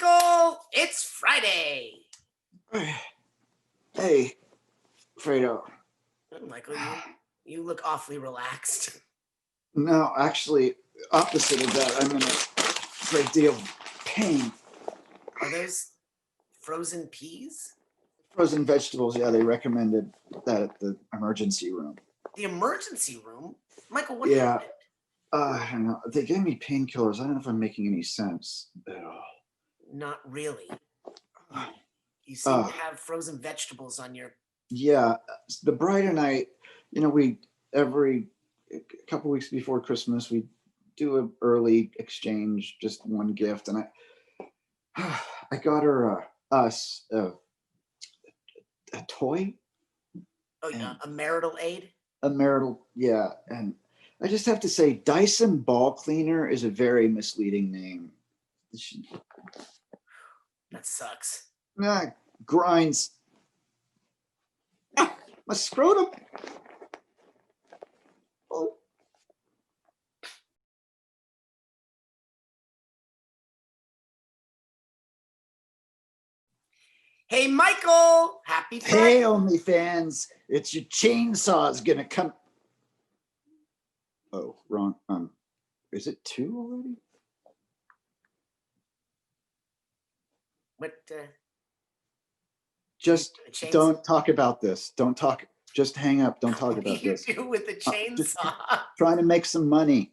Michael, it's Friday. Hey, Fredo. Michael, you look awfully relaxed. No, actually, opposite of that, I'm in a great deal of pain. Are those frozen peas? Frozen vegetables, yeah, they recommended that at the emergency room. The emergency room? Michael, what Yeah. happened? I don't know. They gave me painkillers. I don't know if I'm making any sense at all. Not really. You seem to have frozen vegetables on your... Yeah, the bride and I, we every couple weeks before Christmas, we do an early exchange, just one gift. And I got her us a toy. Oh, yeah, a marital aid? A marital, yeah. And I just have to say, Dyson ball cleaner is a very misleading name. That sucks. Nah, grinds. My scrotum. Oh. Hey, Michael, happy Friday. Hey, OnlyFans, it's your chainsaw's gonna come. Oh, wrong. Is it 2 already? What? Just don't talk about this. Don't talk. Just hang up. Don't talk about this. What do you do with the chainsaw? Trying to make some money.